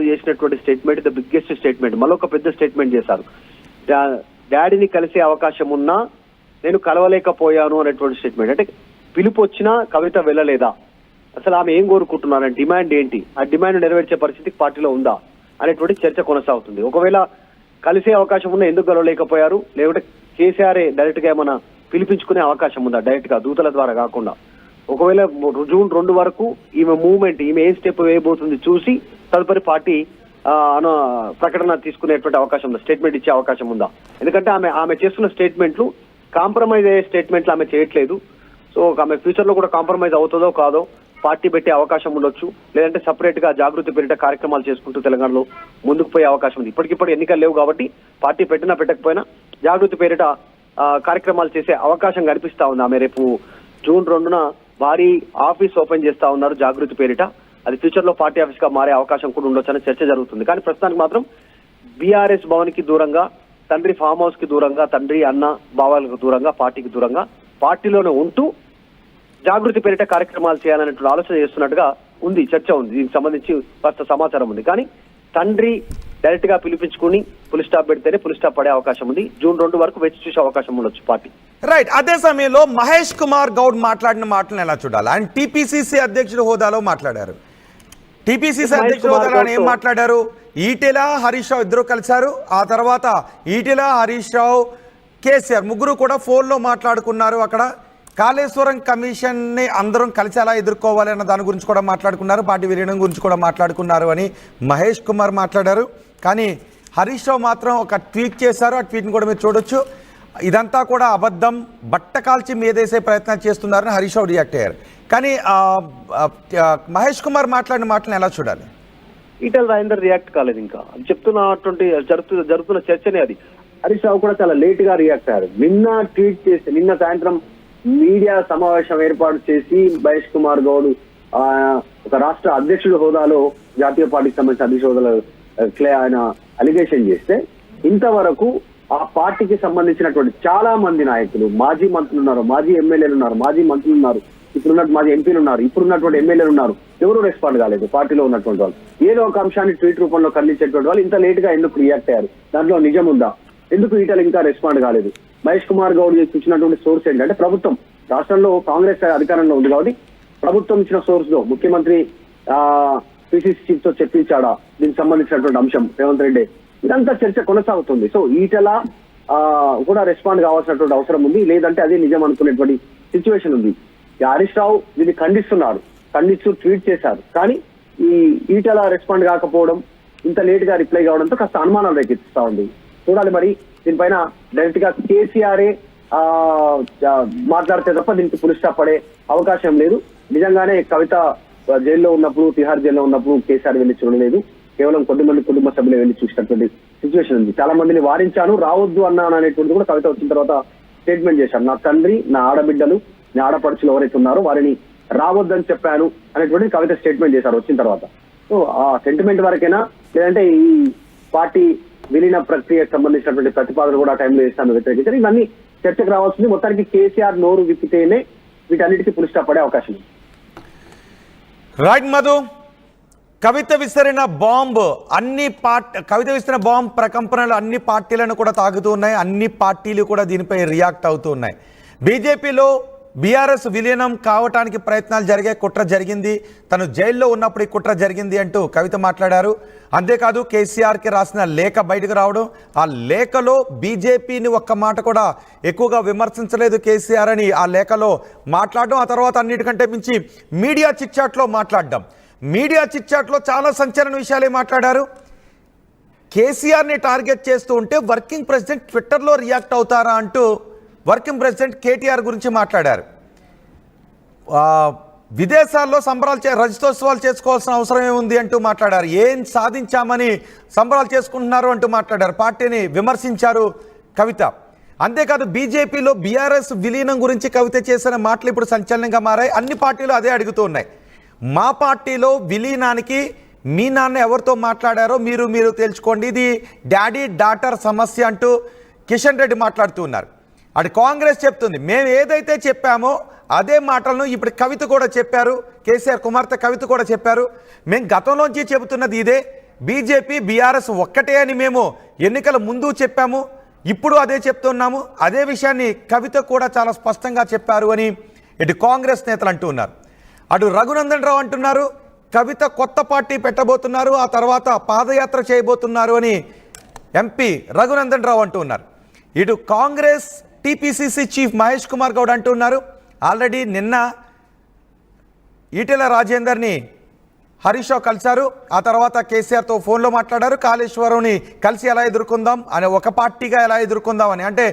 చేసినటువంటి statement the biggest statement. మరొక పెద్ద స్టేట్మెంట్ చేశారు. డాడీని కలిసే అవకాశం ఉన్నా నేను కలవలేకపోయాను అనేటువంటి స్టేట్మెంట్. అంటే పిలుపు వచ్చినా కవిత వెళ్ళలేదా, అసలు ఆమె ఏం కోరుకుంటున్నారని, డిమాండ్ ఏంటి, ఆ డిమాండ్ నెరవేర్చే పరిస్థితి పార్టీలో ఉందా అనేటువంటి చర్చ కొనసాగుతుంది. ఒకవేళ కలిసే అవకాశం ఉన్నా ఎందుకు కలవలేకపోయారు, లేకుంటే కేసీఆర్ డైరెక్ట్ గా ఏమైనా పిలిపించుకునే అవకాశం ఉందా, డైరెక్ట్ గా దూతల ద్వారా కాకుండా? ఒకవేళ జూన్ 2 వరకు ఈమె మూవ్మెంట్, ఈమె ఏ స్టెప్ వేయబోతుంది చూసి తదుపరి పార్టీ ప్రకటన తీసుకునేటువంటి అవకాశం ఉందా, స్టేట్మెంట్ ఇచ్చే అవకాశం ఉందా? ఎందుకంటే ఆమె చేస్తున్న స్టేట్మెంట్లు కాంప్రమైజ్ అయ్యే స్టేట్మెంట్లు ఆమె చేయట్లేదు. సో ఆమె ఫ్యూచర్ లో కూడా కాంప్రమైజ్ అవుతుందో కాదో పార్టీ పెట్టే అవకాశం ఉండొచ్చు, లేదంటే సపరేట్ గా జాగృతి పేరిట కార్యక్రమాలు చేసుకుంటూ తెలంగాణలో ముందుకు పోయే అవకాశం ఉంది. ఇప్పటికిప్పుడు ఎన్నికలు లేవు కాబట్టి పార్టీ పెట్టినా పెట్టకపోయినా జాగృతి పేరిట కార్యక్రమాలు చేసే అవకాశం కనిపిస్తా ఉంది. ఆమె రేపు జూన్ 2న భారీ ఆఫీస్ ఓపెన్ చేస్తా ఉన్నారు జాగృతి పేరిట. అది ఫ్యూచర్ లో పార్టీ ఆఫీస్ గా మారే అవకాశం కూడా ఉండొచ్చు అనే చర్చ జరుగుతుంది. కానీ ప్రస్తుతానికి మాత్రం బీఆర్ఎస్ భవన్ కి దూరంగా, తండ్రి ఫామ్ హౌస్ కి దూరంగా, తండ్రి అన్న బావాలకు దూరంగా, పార్టీకి దూరంగా, పార్టీలోనే ఉంటూ జాగృతి పేరిట కార్యక్రమాలు చేయాలనేటువంటి ఆలోచన చేస్తున్నట్టుగా ఉంది, చర్చ ఉంది. దీనికి సంబంధించి కాస్త సమాచారం ఉంది. కానీ తండ్రి డైరెక్ట్ గా పిలిపించుకుని పులి స్టాప్ పెడితేనే పులి స్టాప్ పడే అవకాశం ఉంది. జూన్ 2 వరకు వేచి చూసే అవకాశం ఉండొచ్చు పార్టీ. రైట్. అదే సమయంలో మహేష్ కుమార్ గౌడ్ మాట్లాడిన మాటలను ఎలా చూడాలి? ఆయన టీపీసీసీ అధ్యక్షుడు హోదాలో మాట్లాడారు. టీపీసీసీ అధ్యక్షుడు హోదాలో ఏం మాట్లాడారు? ఈటెల, హరీష్ రావు ఇద్దరు కలిశారు. ఆ తర్వాత ఈటెల, హరీష్ రావు, కేసీఆర్ ముగ్గురు కూడా ఫోన్లో మాట్లాడుకున్నారు. అక్కడ కాళేశ్వరం కమిషన్ని అందరం కలిసి ఎలా ఎదుర్కోవాలి అన్న దాని గురించి కూడా మాట్లాడుకున్నారు. పార్టీ విలీనం గురించి కూడా మాట్లాడుకున్నారు అని మహేష్ కుమార్ మాట్లాడారు. కానీ హరీష్ రావు మాత్రం ఒక ట్వీట్ చేశారు. ఆ ట్వీట్ని కూడా మీరు చూడొచ్చు. ఇదంతా కూడా అబద్ధం, బట్ట కాల్చి మీదేసే ప్రయత్నాలు చేస్తున్నారని హరీష్ రావు రియాక్ట్ అయ్యారు. కానీ మహేష్ కుమార్ మాట్లాడిన మాటలను ఎలా చూడాలి? ఈటెల రాజేందర్ రియాక్ట్ కాలేదు. ఇంకా చెప్తున్నటువంటి జరుగుతున్న చర్చనే అది. హరీష్ రావు కూడా చాలా లేట్ గా రియాక్ట్ అయ్యారు. నిన్న ట్వీట్ చేసి, నిన్న సాయంత్రం మీడియా సమావేశం ఏర్పాటు చేసి మహేష్ కుమార్ గౌడ్ ఒక రాష్ట్ర అధ్యక్షుడి హోదాలో, జాతీయ పార్టీకి సంబంధించిన అధ్యక్ష హోదాలో ఆయన అలిగేషన్ చేస్తే, ఇంతవరకు ఆ పార్టీకి సంబంధించినటువంటి చాలా మంది నాయకులు, మాజీ మంత్రులు ఉన్నారు, మాజీ ఎమ్మెల్యేలు ఉన్నారు, మాజీ మంత్రులు ఉన్నారు, ఇప్పుడున్న మాజీ ఎంపీలు ఉన్నారు, ఇప్పుడున్నటువంటి ఎమ్మెల్యేలు ఉన్నారు, ఎవరు రెస్పాండ్ కాలేదు. పార్టీలో ఉన్నటువంటి వాళ్ళు ఏదో ఒక అంశాన్ని ట్వీట్ రూపంలో ఖండించేటువంటి వాళ్ళు ఇంత లేట్ గా ఎందుకు రియాక్ట్ అయ్యారు? దాంట్లో నిజం ఉందా? ఎందుకు ఈటలు ఇంకా రెస్పాండ్ కాలేదు? మహేష్ కుమార్ గౌడ్ ఇచ్చినటువంటి సోర్స్ ఏంటంటే, ప్రభుత్వం రాష్ట్రంలో కాంగ్రెస్ అధికారంలో ఉంది కాబట్టి ప్రభుత్వం ఇచ్చిన సోర్స్ లో ముఖ్యమంత్రి పిసిసి చీఫ్ తో చర్చించాడా దీనికి సంబంధించినటువంటి అంశం, రేవంత్ రెడ్డి, ఇదంతా చర్చ కొనసాగుతుంది. సో ఈటల కూడా రెస్పాండ్ కావాల్సినటువంటి అవసరం ఉంది, లేదంటే అదే నిజం అనుకునేటువంటి సిచ్యువేషన్ ఉంది. హరీష్ రావు దీన్ని ఖండిస్తూ ట్వీట్ చేశారు. కానీ ఈ ఈటల రెస్పాండ్ కాకపోవడం, ఇంత లేట్ గా రిప్లై కావడంతో కాస్త అనుమానాలు రేకెత్తిస్తా ఉంది. చూడాలి మరి దీనిపైన డైరెక్ట్ గా కేసీఆర్ మాట్లాడితే తప్ప దీనికి పులి స్టాప్ పడే అవకాశం లేదు. నిజంగానే కవిత జైల్లో ఉన్నప్పుడు, తిహార్ జైల్లో ఉన్నప్పుడు కేసీఆర్ వెళ్ళి చూడలేదు, కేవలం కొద్దిమంది కుటుంబ సభ్యులు వెళ్ళి చూసినటువంటి సిచ్యువేషన్ ఉంది. చాలా మందిని వారించాను, రావద్దు అన్నాను అనేటువంటి కూడా కవిత వచ్చిన తర్వాత స్టేట్మెంట్ చేశారు. నా తండ్రి, నా ఆడబిడ్డలు, నా ఆడపడుచులు ఎవరైతే ఉన్నారో వారిని రావద్దని చెప్పాను అనేటువంటి కవిత స్టేట్మెంట్ చేశారు వచ్చిన తర్వాత. సో ఆ సెంటిమెంట్ వరకైనా, లేదంటే ఈ పార్టీ విలీన ప్రక్రియకు సంబంధించినటువంటి ప్రతిపాదన కూడా ఆ టైంలో చేస్తాను వ్యతిరేకించారు. ఇవన్నీ చర్చకు రావాల్సింది. మొత్తానికి కేసీఆర్ నోరు విప్పితేనే వీటన్నిటికీ పులి స్టాప్ పడే అవకాశం ఉంది. రైట్ మధు, కవిత విసిరిన బాంబు ప్రకంపనలు అన్ని పార్టీలను కూడా తాకుతూ ఉన్నాయి. అన్ని పార్టీలు కూడా దీనిపై రియాక్ట్ అవుతూ ఉన్నాయి. బీజేపీలో బీఆర్ఎస్ విలీనం కావటానికి ప్రయత్నాలు జరిగే, కుట్ర జరిగింది, తను జైల్లో ఉన్నప్పుడు ఈ కుట్ర జరిగింది అంటూ కవిత మాట్లాడారు. అంతేకాదు కేసీఆర్కి రాసిన లేఖ బయటకు రావడం, ఆ లేఖలో బీజేపీని ఒక్క మాట కూడా ఎక్కువగా విమర్శించలేదు కేసీఆర్ అని ఆ లేఖలో మాట్లాడడం, ఆ తర్వాత అన్నిటికంటే మించి మీడియా చిట్చాట్లో మాట్లాడడం. మీడియా చిట్చాట్లో చాలా సంచలన విషయాలే మాట్లాడారు. కేసీఆర్ని టార్గెట్ చేస్తూ ఉంటే వర్కింగ్ ప్రెసిడెంట్ ట్విట్టర్లో రియాక్ట్ అవుతారా అంటూ వర్కింగ్ ప్రెసిడెంట్ కేటీఆర్ గురించి మాట్లాడారు. విదేశాల్లో రజతోత్సవాలు చేసుకోవాల్సిన అవసరం ఏముంది అంటూ మాట్లాడారు. ఏం సాధించామని సంబరాలు చేసుకుంటున్నారు అంటూ మాట్లాడారు. పార్టీని విమర్శించారు కవిత. అంతేకాదు బీజేపీలో బీఆర్ఎస్ విలీనం గురించి కవిత చేసిన మాటలు ఇప్పుడు సంచలనంగా మారాయి. అన్ని పార్టీలు అదే అడుగుతూ ఉన్నాయి. మా పార్టీలో విలీనానికి మీ నాన్న ఎవరితో మాట్లాడారో మీరు తేల్చుకోండి, ఇది డాడీ డాటర్ సమస్య అంటూ కిషన్ రెడ్డి మాట్లాడుతూ ఉన్నారు. అటు కాంగ్రెస్ చెప్తుంది మేము ఏదైతే చెప్పామో అదే మాటలను ఇప్పుడు కవిత కూడా చెప్పారు, కేసీఆర్ కుమార్తె కవిత కూడా చెప్పారు. మేము గతంలోంచి చెబుతున్నది ఇదే, బీజేపీ బీఆర్ఎస్ ఒక్కటే అని మేము ఎన్నికల ముందు చెప్పాము, ఇప్పుడు అదే చెప్తున్నాము. అదే విషయాన్ని కవిత కూడా చాలా స్పష్టంగా చెప్పారు అని ఇటు కాంగ్రెస్ నేతలు అంటూ ఉన్నారు. అటు రఘునందన్ రావు అంటున్నారు కవిత కొత్త పార్టీ పెట్టబోతున్నారు, ఆ తర్వాత పాదయాత్ర చేయబోతున్నారు అని ఎంపీ రఘునందన్ రావు అంటూ ఉన్నారు. ఇటు కాంగ్రెస్ టీపీసీసీ చీఫ్ మహేష్ కుమార్ గౌడ్ అంటున్నారు ఆల్రెడీ నిన్న ఈటెల రాజేందర్ని హరీష్ రావు కలిశారు, ఆ తర్వాత కేసీఆర్తో ఫోన్లో మాట్లాడారు. కాళేశ్వరంని కలిసి ఎలా ఎదుర్కొందాం అనే ఒక పార్టీగా ఎలా ఎదుర్కొందాం అని, అంటే